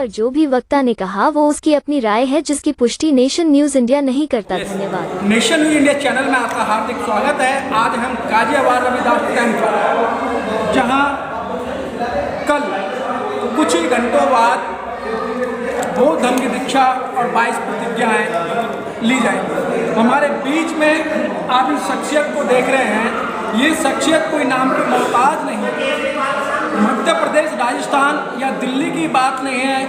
जो भी वक्ता ने कहा वो उसकी अपनी राय है, जिसकी पुष्टि नेशन न्यूज इंडिया नहीं करता। धन्यवाद। नेशन न्यूज इंडिया चैनल में आपका हार्दिक स्वागत है। आज हम गाजियाबाद रविदास टेम्पल, जहां कल कुछ ही घंटों बाद बौद्ध धर्म की दीक्षा और 22 प्रतिज्ञाएं ली जाएंगी। हमारे बीच में आप इस शख्सियत को देख रहे हैं। ये शख्सियत कोई नाम की मोहताज नहीं, मध्य प्रदेश, राजस्थान या दिल्ली की बात नहीं है।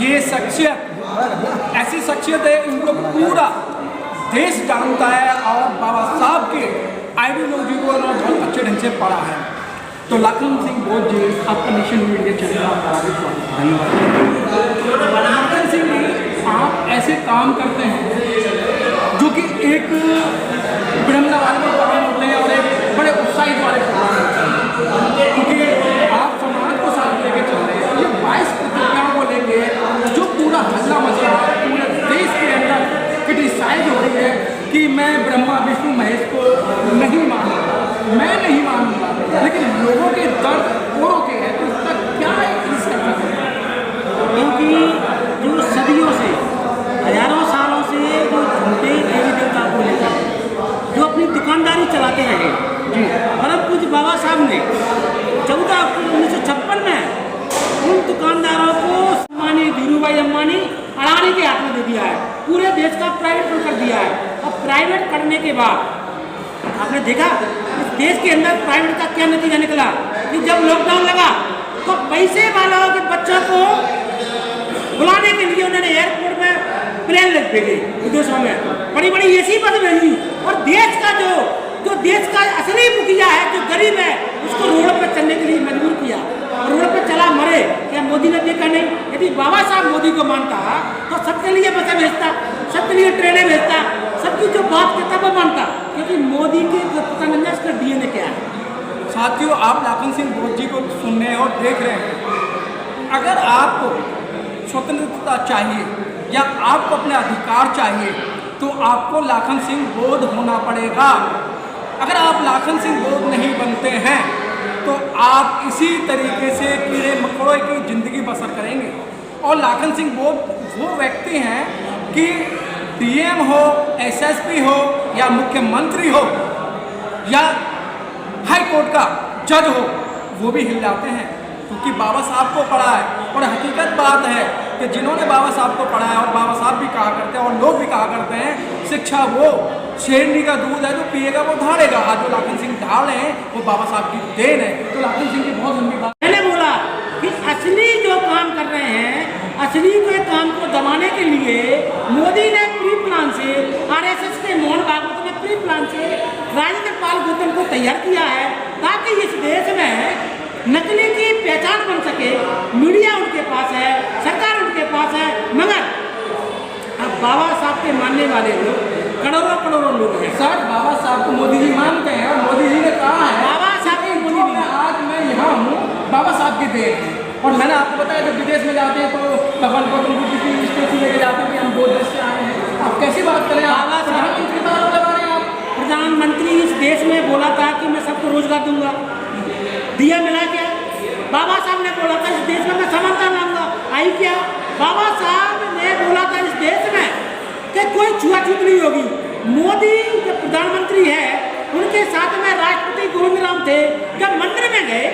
ये शख्सियत ऐसी शख्सियत है, इनको पूरा देश जानता है और बाबा साहब के आइडियोलॉजी को बहुत अच्छे ढंग से पढ़ा है। तो लाखन सिंह बौद्ध जी, आपका नेशन मीडिया चैनल का धन्यवाद। लाखन सिंह जी, आप ऐसे काम करते हैं जो कि एक विडम्बना वाले काम होते हैं और एक बड़े उत्साहित वाले काम होते हैं, क्योंकि आप समाज को साथ लेके चल रहे हैं। ये 22 प्रतिज्ञाओं को लेके जो पूरा हल्ला मचा है, पूरे देश के अंदर क्रिटिसाइज हो रही है कि मैं ब्रह्मा विष्णु महेश को नहीं मानूंगा, मैं नहीं मानूंगा, लेकिन लोगों के दर्द औरों के हैं। तो इसका क्या है? क्योंकि जो सदियों से, हजारों सालों से जो झूठे देवी देवता को लेकर जो अपनी दुकानदारी चलाते रहे जी, परम पूज्य बाबा साहब ने 14 अक्टूबर 1956 में उन दुकानदारों को अंबानी, धीरूभाई अंबानी, अडानी के हाथ में दे दिया है। पूरे देश का प्राइवेट कर दिया है। और प्राइवेट करने के बाद आपने देखा इस देश के अंदर प्राइवेट का क्या नतीजा निकला कि जब लॉकडाउन लगा तो पैसे वालों के बच्चों को बुलाने के लिए उन्होंने एयरपोर्ट में प्लेन लग भेजे, विदेशों में बड़ी बड़ी एसी बस भेजी, और देश का जो देश का असली मुखिया है, जो गरीब है, उसको रोड पर चलने के लिए मजबूर किया। और रोड पर चला मरे। क्या मोदी ने देखा नहीं? यदि बाबा साहब मोदी को मानता तो सबके लिए बसें भेजता, सबके लिए ट्रेनें भेजता, सबकी जो बात करता वो मानता, क्योंकि मोदी के पता नहीं उसका DNA क्या है। साथियों, आप लाखन सिंह बौद्ध जी को सुन रहे हैं और देख रहे हैं। अगर आपको स्वतंत्रता चाहिए या आपको अपने अधिकार चाहिए तो आपको लाखन सिंह बौद्ध होना पड़ेगा। अगर आप लाखन सिंह बौद्ध नहीं बनते हैं तो आप इसी तरीके से कीड़े मकोड़े की ज़िंदगी बसर करेंगे। और लाखन सिंह बौद्ध वो व्यक्ति हैं कि DM हो, SSP हो या मुख्यमंत्री हो या हाई कोर्ट का जज हो, वो भी हिल जाते हैं, क्योंकि बाबा साहब को पढ़ा है। और हकीकत बात है कि जिन्होंने बाबा साहब को पढ़ा है, और बाबा साहब भी कहा करते हैं और लोग भी कहा करते हैं, शिक्षा वो शेरनी का दूध है, जो पिएगा वो धाड़ेगा। आज जो लाखन सिंह ढाल रहे हैं वो बाबा साहब की देन है। तो लाखन सिंह की बहुत लंबी बात। मैंने बोला कि असली जो काम कर रहे हैं, असली के काम को दबाने के लिए मोदी ने प्री प्लान से, RSS के मोहन भागवत ने प्री प्लान से राजेंद्र पाल गौतम को तैयार किया है, ताकि इस देश में नकली की पहचान बन सके। मीडिया उनके पास है, सरकार उनके पास है, मगर अब बाबा साहब के मानने वाले लोग करोड़ों लोग हैं। सर, बाबा साहब को मोदी जी मानते हैं और मोदी जी ने कहा है बाबा साहब के मोदी जी आज मैं यहाँ हूँ बाबा साहब की देन है। और मैंने आपको बताया जब विदेश में जाते हैं तो भगवान गौतम बुद्ध की स्टेचू लेके जाते हैं कि हम बौद्ध देश से आए हैं। आप कैसी बात करें? बाबा साहब की बात लगा रहे हैं आप। प्रधानमंत्री इस देश में बोला था कि मैं सबको रोजगार दूंगा, दिया मिला क्या? बाबा साहब ने बोला था इस देश में मैं समानता लाऊंगा, आई क्या? बाबा साहब ने बोला था इस देश में कि कोई छुआछूत नहीं होगी। मोदी जो प्रधानमंत्री है, उनके साथ में राष्ट्रपति गोविंद राम थे। जब मंदिर में गए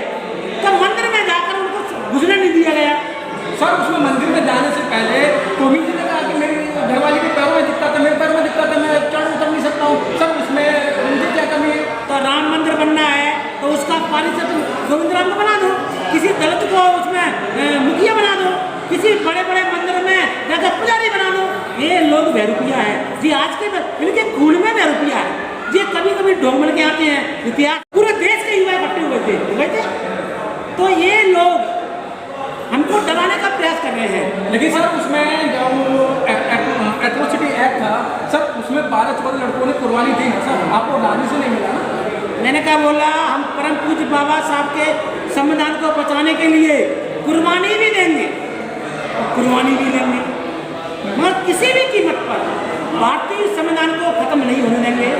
तो मंदिर में जाकर उनको घुसने नहीं दिया गया। सर, उसमें मंदिर में जाने से पहले कोविंद जी ने कहा कि मेरी घरवाली के पैरों में दिक्कत है, मेरे पैरों में दिक्कत है, मैं चढ़ उतर नहीं सकता हूँ। सर, उसमें मुझे क्या कमी है? तो राम मंदिर बनना है तो उसका पारिषद गोविंद राम को बना दो, किसी दलित को उसमें मुखिया बना दो, किसी बड़े बड़े मंदिर में जाकर पुजारी बना दो। ये लोग बहरूपिया है जी, आज के इनके खून में बहरूपिया है। ये कभी कभी ढोंग मिल के आते हैं। इतिहास पूरे देश के युवा इकट्ठे हुए थे, तो ये लोग हमको डराने का प्रयास कर रहे हैं। लेकिन सर, उसमें जो एट्रोसिटी एक्ट था सर, उसमें 12-14 लड़कों ने कुर्बानी दी ना सर, आपको राजी से नहीं मिला ना? मैंने क्या बोला, हम परम पूज्य बाबा साहब के संविधान को बचाने के लिए कुर्बानी भी देंगे और कुर्बानी भी देंगे, मगर किसी भी कीमत पर भारतीय संविधान को खत्म नहीं होने देंगे।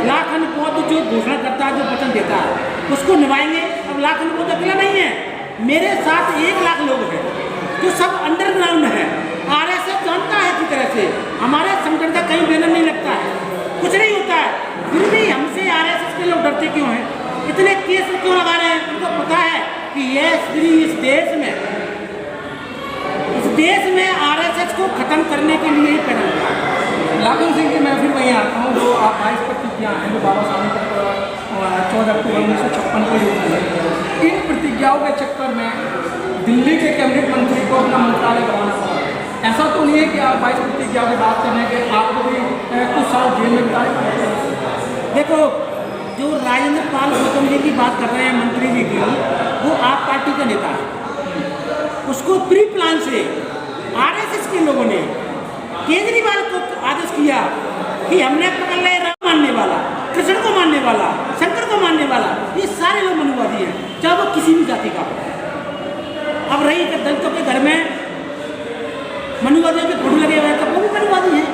लाखन बौद्ध जो घोषणा करता है, जो वचन देता है, उसको निभाएंगे। अब लाखन बौद्ध अकेला नहीं है, मेरे साथ 1 लाख लोग हैं जो सब अंडरग्राउंड है। आरएसएस जानता है अच्छी तरह से हमारे संगठन का कहीं बैनर नहीं लगता है, कुछ नहीं होता है, फिर भी हमसे आरएसएस के लोग डरते क्यों हैं, इतने केस क्यों लगा रहे हैं? उनको पता है कि ये स्त्री इस देश में आरएसएस को खत्म करने के लिए ही पैदा हुआ है। लाखन सिंह जी, मैं फिर वहीं आता हूँ। जो आप 22 प्रतिज्ञा हैं जो बाबा साहब ने 14 अक्टूबर 1956 को ली थी, इन प्रतिज्ञाओं के चक्कर में दिल्ली के कैबिनेट मंत्री को अपना मंत्रालय बनाना पड़ा। ऐसा तो नहीं है कि आप 22 प्रतिज्ञाओं की बात करने के आपको भी कुछ साल जेल में बिताए। देखो, जो राजेंद्र पाल गौतम जी की बात कर रहे हैं मंत्री जी की, वो आप पार्टी का नेता है। उसको प्री प्लान से आरएसएस के लोगों ने केजरीवाल को आदेश किया कि हमने पकड़ लिया राम मानने वाला, कृष्ण को मानने वाला, शंकर को मानने वाला, ये सारे लोग मनुवादी हैं, चाहे वो किसी भी जाति का हो। अब रही दलितों के घर में मनुवादियों के फोटो लगे हुए हैं तो वो भी मनुवादी हैं।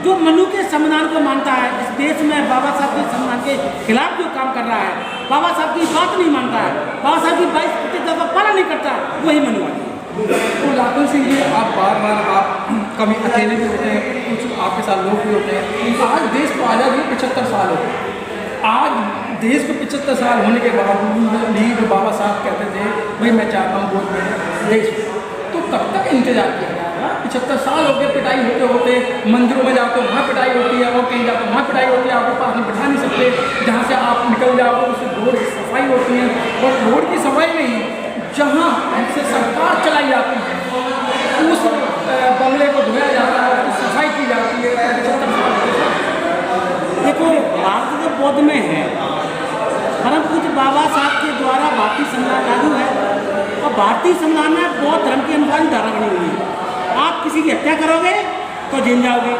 जो मनु के संविधान को मानता है, इस देश में बाबा साहब के संविधान के खिलाफ जो काम कर रहा है, बाबा साहब की बात नहीं मानता है, बाबा साहब की 22 प्रतिज्ञा का पालन नहीं करता, वही मनुवादी। तो लाखन सिंह जी, आप बार आप कभी अकेले भी होते हैं, कुछ आपके साथ लोग भी होते हैं। आज देश को आज़ादी 75 साल हो गए। आज देश को 75 साल होने के बावजूद भी जो बाबा साहब कहते थे भाई मैं चाहता हूँ वोट में देश, तो कब तक इंतजार किया जाएगा? 75 साल हो गए, पिटाई होते होते, मंदिरों में जाते हो वहाँ पिटाई होती है, और कहीं जाते वहाँ पिटाई होती है, आपके पास बिठा नहीं सकते। जहाँ से आप निकल जाओ उससे रोड की सफाई होती है, और रोड की सफाई नहीं, जहाँ हमसे सरकार चलाई जाती है उस बंगले को धोया जाता है, उसकी सफाई की जाती है। 75 साल देखो, भारत जो बौद्ध में है, परम पूज्य बाबा साहब के द्वारा भारतीय संविधान लागू है, और भारतीय संविधान में बौद्ध धर्म के अनुसार धारा बनी हुई है। आप किसी की हत्या करोगे तो जेल जाओगे,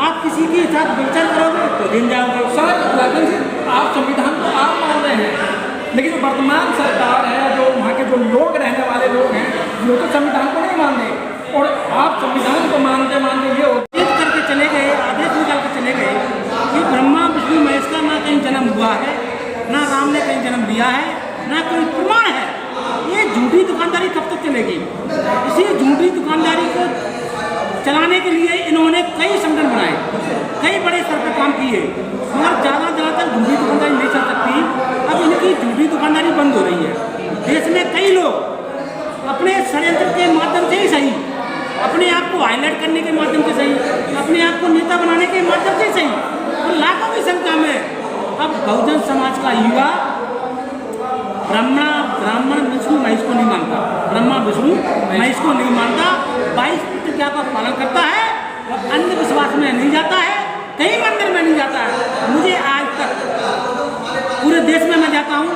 आप किसी के साथ व्यभिचार करोगे तो जेल जाओगे। सर लगन से आप संविधान को आप मान रहे हैं, लेकिन जो वर्तमान सरकार है, जो वहाँ के जो लोग रहने वाले लोग हैं, वो तो संविधान को नहीं मान रहे, और आप संविधान को मानते मानते ये करके चले गए, आदेश निकाल के चले गए कि ब्रह्मा विष्णु महेश का ना कहीं जन्म हुआ है, ना राम ने कहीं जन्म लिया है, ना कोई प्रमाण है। ये झूठी दुकानदारी कब तक चलेगी? इसी झूठी दुकानदारी को चलाने के लिए इन्होंने कई संगठन बनाए, कई बड़े स्तर पर काम किए, मगर ज़्यादा तक झूठी दुकानदारी नहीं चल सकती। अब इनकी झूठी दुकानदारी बंद हो रही है। देश में कई लोग अपने षड्यंत्र के माध्यम से ही सही, अपने आप को हाईलाइट करने के माध्यम से सही, अपने आप को नेता बनाने के माध्यम से सही, तो लाखों की संख्या में अब बहुजन समाज का युवा ब्राह्मण विष्णु महेश को नहीं मानता, ब्रह्मा विष्णु महेश को नहीं मानता, 22 प्रतिज्ञा का पालन करता है, और अंधविश्वास में नहीं जाता है, कहीं मंदिर में नहीं जाता है। मुझे आज तक पूरे देश में मैं जाता हूँ,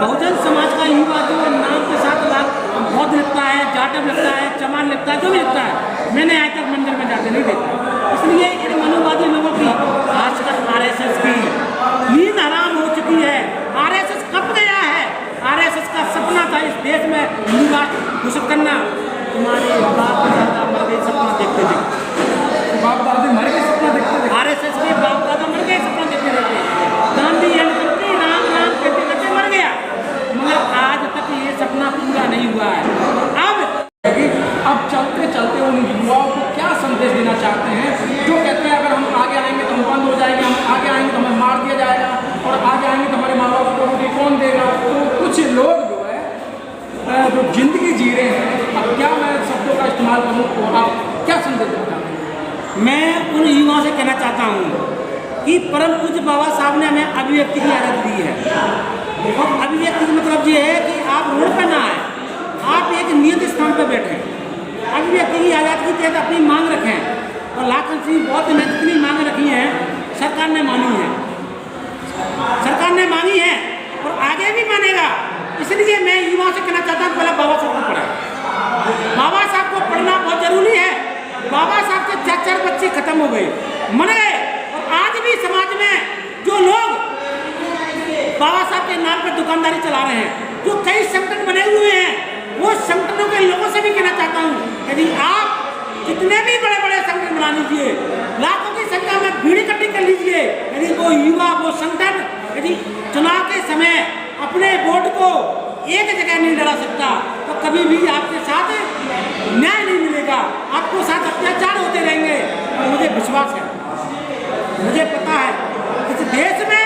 बहुजन समाज का युवा जो नाम के साथ बौद्ध लिखता है, जाटव लिखता है, चमार लिखता है, जो भी लिखता है, मैंने आज तक मंदिर में जाके नहीं देखा। इसलिए इन मनुवादी लोगों की, खासकर आरएसएस की नींद हराम हो चुकी है। आरएसएस कब गया है? आरएसएस का सपना था इस देश में हिंदू राष्ट्र घोषित करना। तुम्हारे बाप दादा मर गए सपना देखते थे, बाप दादा मर गए सपना देखते थे, आरएसएस के बाप दादा मर गए सपना देखते रहते, गांधी राम राम कहते कहते मर गया, मगर आज तक ये सपना पूरा नहीं हुआ है। अब चलते चलते उन युवाओं को क्या संदेश देना चाहते हैं जो कहते हैं अगर हम आगे आएंगे तो हम बंद हो जाएंगे, हम आगे आएंगे तो हमें मार दिया जाएगा, और आगे आएंगे तो हमारे माँ बाप को रोटी कौन देगा? तो कुछ लोग जो है जो जिंदगी जी रहे हैं, अब क्या मैं शब्दों का इस्तेमाल करूँ तो आप क्या संदेश देना चाहते हैं? मैं उन युवाओं से कहना चाहता हूँ कि परम पूज्य बाबा साहब ने हमें अभिव्यक्ति की आज़ादी दी है, और अभिव्यक्ति का मतलब ये है कि आप रोड पर ना आए, आप एक नियत स्थान पर बैठें, अभिव्यक्ति की आज़ादी के तहत अपनी मांग रखें। और लाखन सिंह बौद्ध ने जितनी मांग रखी हैं सरकार ने मानी है, सरकार ने मांगी है और आगे भी मानेगा। इसलिए मैं युवाओं से कहना चाहता हूँ पहले बाबा साहब को पढ़ें, बाबा साहब को पढ़ना बहुत जरूरी है। बाबा साहब के 4 बच्चे खत्म हो गए, मर गए, और आज भी समाज में जो लोग बाबा साहब के नाम पर दुकानदारी चला रहे हैं, जो कई संगठन बने हुए हैं, वो संगठनों के लोगों से भी कहना चाहता हूँ यदि आप जितने भी बड़े बड़े संगठन बना लीजिए, लाखों की संख्या में भीड़ इकट्ठी कर लीजिए, यदि वो युवा वो संगठन यदि चुनाव के समय अपने वोट को एक जगह नहीं लड़ा सकता तो कभी भी आपके साथ न्याय नहीं मिलेगा, आपको साथ अत्याचार होते रहेंगे। और मुझे विश्वास है, मुझे पता है इस देश में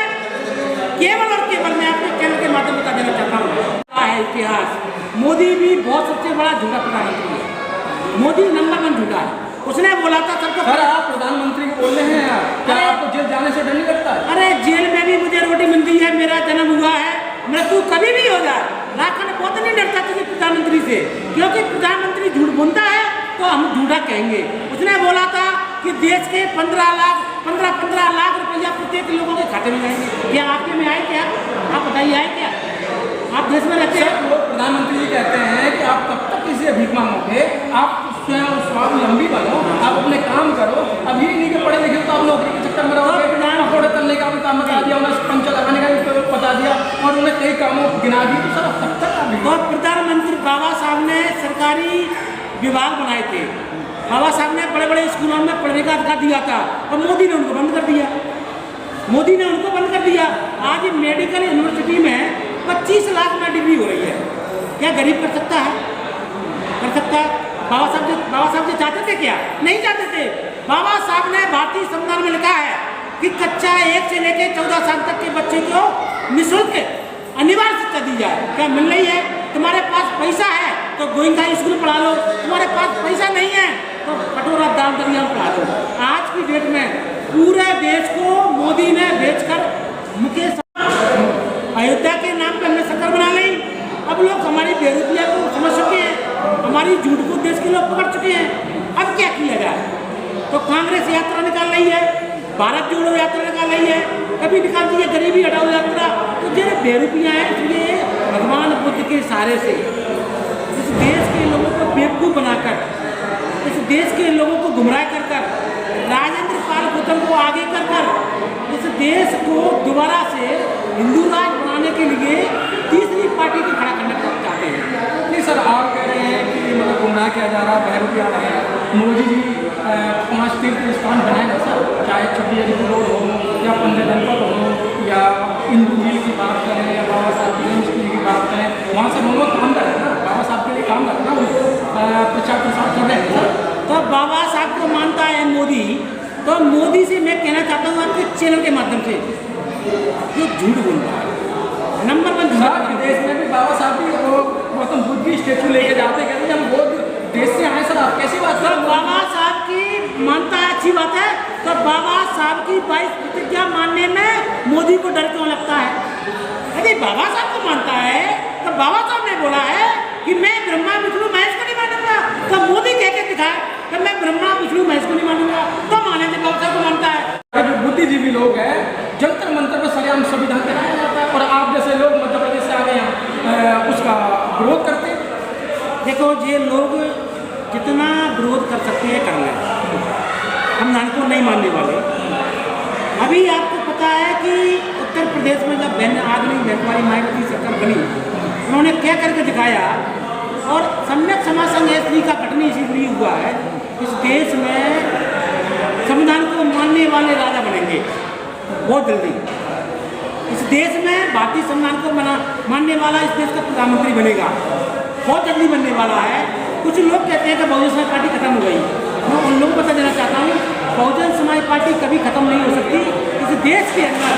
केवल और केवल मैं अपने चैनल के माध्यम बता देना चाहता हूँ है इतिहास। मोदी भी बहुत सबसे बड़ा झूठा प्रधानमंत्री है। मोदी नंबर 1 झूठा है। उसने बोला था सबको। सर आप प्रधानमंत्री को बोल रहे हैं, क्या आपको जेल जाने से डर नहीं लगता है? अरे जेल में भी मुझे रोटी मिलती है, मेरा जन्म हुआ है, मृत्यु कभी भी हो जाए, लाखन बहुत नहीं डरता किसी प्रधानमंत्री से, क्योंकि प्रधानमंत्री झूठ बोलता है तो हम झूठा कहेंगे। उसने बोला था कि देश के 15 लाख रुपया प्रत्येक लोगों के खाते में जाएंगे। क्या आपके में आए? क्या आप बताइए, आए क्या? आप देश में रहते हैं। लोग प्रधानमंत्री जी कहते हैं कि आप कब तक किसी भीख मांगोगे, आप स्वयं स्वावलंबी बनो, आप अपने काम करो। अभी नहीं के पढ़े लिखे तो आप नौकरी के चक्कर में रहोगे। पकौड़े तलने का भी काम बता दिया, उन्हें पंचा लगाने का भी बता दिया और उन्हें कई कामों गिना दी। तो सर तब तक आप तो प्रधानमंत्री बाबा साहब ने सरकारी विभाग बनाए थे, बाबा साहब ने बड़े बड़े स्कूलों में पढ़ने का अधिकार दिया था और मोदी ने उनको बंद कर दिया। मोदी ने उनको बंद कर दिया। आज मेडिकल यूनिवर्सिटी में 25 लाख में डिग्री हो रही है। क्या गरीब कर सकता है? कर सकता है? बाबा साहब जो चाहते थे क्या? नहीं चाहते थे। बाबा साहब ने भारतीय संविधान में लिखा है कि कक्षा 1 से लेकर 14 साल तक के बच्चे को निःशुल्क अनिवार्य शिक्षा दी जाए। क्या मिल रही है? तुम्हारे पास पैसा है तो गोइंका स्कूल पढ़ा लो, तुम्हारे पास पैसा नहीं है तो कटोरा दाल दरिया पढ़ा लो। आज की डेट में पूरे देश को मोदी ने बेचकर मुकेश अयोध्या के नाम पे हमने सरकार बना ली। अब लोग हमारी बेरुपया को समझ चुके हैं, हमारी झूठ को देश के लोग पकड़ चुके हैं। अब क्या किया जाए? तो कांग्रेस यात्रा निकाल रही है, भारत जोड़ो यात्रा निकाल रही है, कभी निकालती है गरीबी हटाओ यात्रा। तो जो बेरुपया है इसलिए भगवान बुद्ध के सहारे से इस देश के लोगों को बेवकूफ़ बनाकर, इस देश के लोगों को गुमराह कर कर, राजेंद्र पाल गौतम को आगे कर कर इस देश को दोबारा से हिंदू राज बनाने के लिए तीसरी पार्टी को खड़ा करना चाहते हैं। नहीं सर, आप कह रहे हैं कि मतलब गुमराह किया जा रहा है, बहरूपिया आ रहा है। मोदी जी 5 तीर्थ स्थान बनाए हैं सर, चाहे 26 रोड हो या 15 जनपद हो या इंदू मिल की बात करें या बाबा साहब की बात करें, वहाँ से हम लोग काम कर रहे हैं ना, बाबा साहब के लिए काम कर रहे हैं ना, प्रचार प्रसार कर रहे हैं सर। तो बाबा साहब को मानता है मोदी, तो मोदी से मैं कहना चाहता हूँ आपके चैनल के माध्यम से, जो झूठ बोलता है नंबर 1 झूठा। विदेश में भी बाबा साहब की गौतम बुद्ध की स्टेचू लेके जाते, कहते हैं हम बहुत देश से आए। सर आप कैसी बात कर? बाबा साहब की मानता है, अच्छी बात है। तो बाबा साहब की 22 प्रतिज्ञा मानने में मोदी को डर क्यों लगता है? यदि बाबा साहब को मानता है तो बाबा साहब ने बोला है कि मैं ब्रह्मा विष्णु महेश को नहीं मानूंगा, तो मोदी कह के दिखाए कि मैं ब्रह्मा विष्णु महेश को नहीं मानूंगा, तो माने थे बाबा साहब को मानता है। जो बुद्धिजीवी लोग हैं जंतर मंत्र पर सरेआम संविधान कराया जाता है और आप जैसे लोग मध्य प्रदेश से आ गए हैं उसका विरोध करते हैं। देखो ये लोग जितना विरोध कर सकते हैं कर लें, हम नान को नहीं मानने वाले। अभी आपको पता है कि उत्तर प्रदेश में जब आदमी बहनवारी मायावती सरकार बनी, उन्होंने क्या करके दिखाया और सम्यक समाज संघ एसडी का गठन इसीलिए हुआ है। इस देश में संविधान को मानने वाले राजा बनेंगे बहुत जल्दी। इस देश में भारतीय संविधान को मानने वाला इस देश का प्रधानमंत्री बनेगा, बहुत जल्दी बनने वाला है। कुछ लोग कहते हैं कि बहुजन समाज पार्टी खत्म हो गई। मैं उन लोगों को बता देना चाहता हूँ, बहुजन समाज पार्टी कभी खत्म नहीं हो सकती इस देश के अंदर।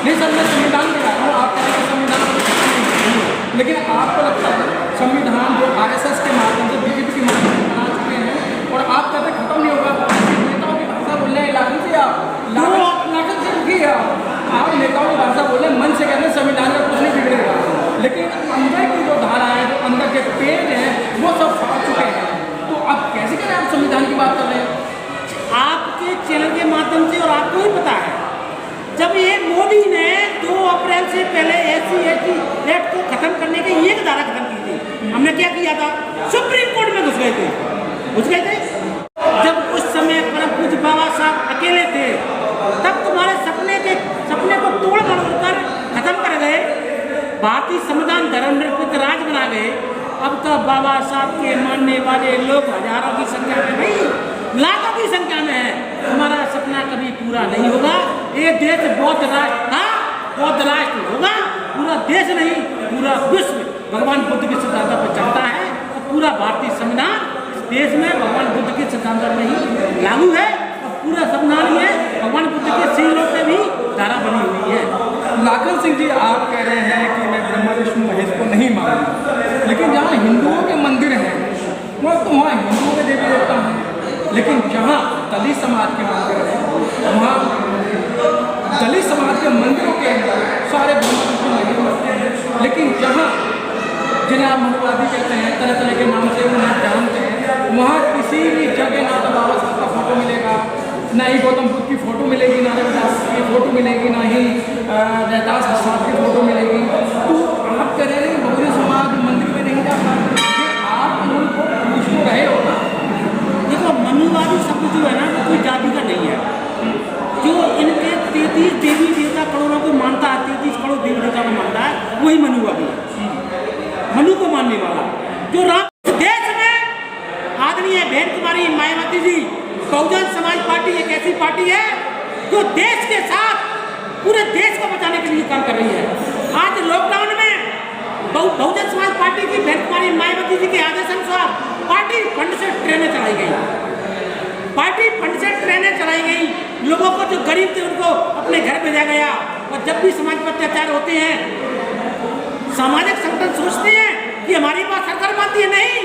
नहीं सर, मैं संविधान के रहा हूँ, आप कहेंगे संविधान को, लेकिन आपको लगता है संविधान जो RSS के माध्यम से BJP के माध्यम से बना चुके हैं और आप कहते खत्म नहीं होगा? नेताओं की भाषा बोल रहे हैं इलाके से, आप लाखन से रुकी है, आप नेताओं की भाषा बोल रहे हैं, मन से कहते हैं संविधान का कुछ नहीं बिगड़ेगा, लेकिन अंदर की जो धारा है, जो अंदर के पेज हैं वो सब फाड़ चुके हैं। तो अब कैसे करें? आप संविधान की बात कर रहे हैं आपके चैनल के माध्यम से, और आपको ही पता है जब ये मोदी ने 2 अप्रैल से पहले SC एक्ट को खत्म करने की एक धारा खत्म की थी, हमने क्या किया था? सुप्रीम कोर्ट में घुस गए थे। जब उस समय परम पूज्य बाबा साहब अकेले थे, तब तुम्हारे सपने को तोड़ मरोड़ कर खत्म कर गए, भारतीय संविधान धर्मनिरपेक्ष राज बना गए। अब तो बाबा साहब के मानने वाले लोग हजारों की संख्या में नहीं, लाखों की संख्या में है। हमारा सपना कभी पूरा नहीं होगा। ये देश बौद्ध राष्ट्र था, बौद्ध राष्ट्र होगा, पूरा देश नहीं पूरा विश्व भगवान बुद्ध के सिद्धांत पर चलता है और पूरा भारतीय संविधान इस देश में भगवान बुद्ध के सिद्धांत पर ही लागू है और पूरा संविधान में भगवान बुद्ध के शीलों पे भी धारा बनी हुई है। लाखन सिंह जी, आप कह रहे हैं कि मैं ब्रह्मा विष्णु महेश को नहीं मानूंगा, लेकिन जहाँ हिंदुओं के मंदिर हैं वहाँ हिंदुओं के देवी देवता हैं, लेकिन जहाँ दलित समाज के मंदिर हैं वहाँ दलित समाज के मंदिरों के अंदर सारे ब्रह्मा विष्णु महेश होते हैं। लेकिन जहाँ जिन्हें आप मनुवादी कहते हैं, तरह तरह के नाम से उन्हें जानते हैं, वहाँ किसी भी जगह ना तो बाबा साहब का फोटो मिलेगा, ना ही गौतम बुद्ध की फोटो मिलेगी, ना रविदास की फोटो मिलेगी, ना ही रहदास प्रसाद की फोटो मिलेगी। तो आप कह रहे हैं कि बहुजन समाज मंदिर में नहीं जाता, आप उनको पूछ तो रहे हो ना। देखो, मनुवादी शब्द जो है ना वो कोई जाति का नहीं है। जो इनके 33 देवी देवता करोड़ों को मानता है, 33 करोड़ देवी देवता को मानता है, वही मनुवादी है। मनु को मानने वाला जो राम देश में आदरणीय बहन कुमारी मायावती जी, बहुजन समाज पार्टी एक ऐसी पार्टी है जो देश के साथ पूरे देश को बचाने के लिए काम कर रही है। आज लॉकडाउन में बहुजन समाज पार्टी की बहन कुमारी मायावती जी के आदेश अनुसार पार्टी फंड से ट्रेनें चलाई गई। पार्टी फंड से ट्रेनें चलाई गई, लोगों को जो गरीब थे उनको अपने घर भेजा गया। और जब भी समाज पर अत्याचार होते हैं, सामाजिक संगठन सोचते हैं कि हमारी बात सरकार मानती है, नहीं,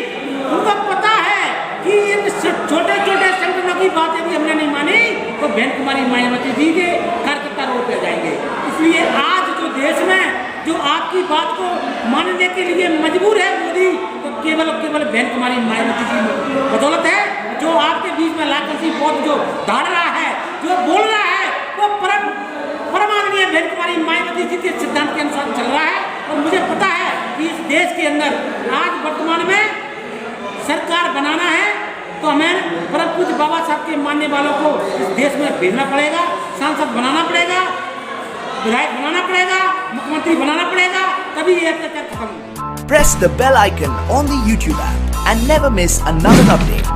उनको पता है कि इन छोटे छोटे संगठनों की बात यदि हमने नहीं मानी तो बहन कुमारी मायावती जी के कार्यकर्ता रोड पे जाएंगे। इसलिए आज जो देश में जो आपकी बात को मानने के लिए मजबूर है मोदी, तो केवल और केवल बहन कुमारी मायावती जी बदौलत है। जो आपके बीच में लाखन सिंह बहुत जो धाड़ रहा है, जो बोल रहा है, वो परमाननीय बहन कुमारी मायावती जी के सिद्धांत के अनुसार चल रहा है। और मुझे पता है कि इस देश के अंदर आज वर्तमान में सरकार बनाना है तो हमें परम पूज्य बाबा साहब के मानने वालों को इस देश में भेजना पड़ेगा, सांसद बनाना पड़ेगा, विधायक बनाना पड़ेगा, मुख्यमंत्री बनाना पड़ेगा, तभी ये अत्याचार खत्म होगा। Press the bell icon on the YouTube app and never miss another update.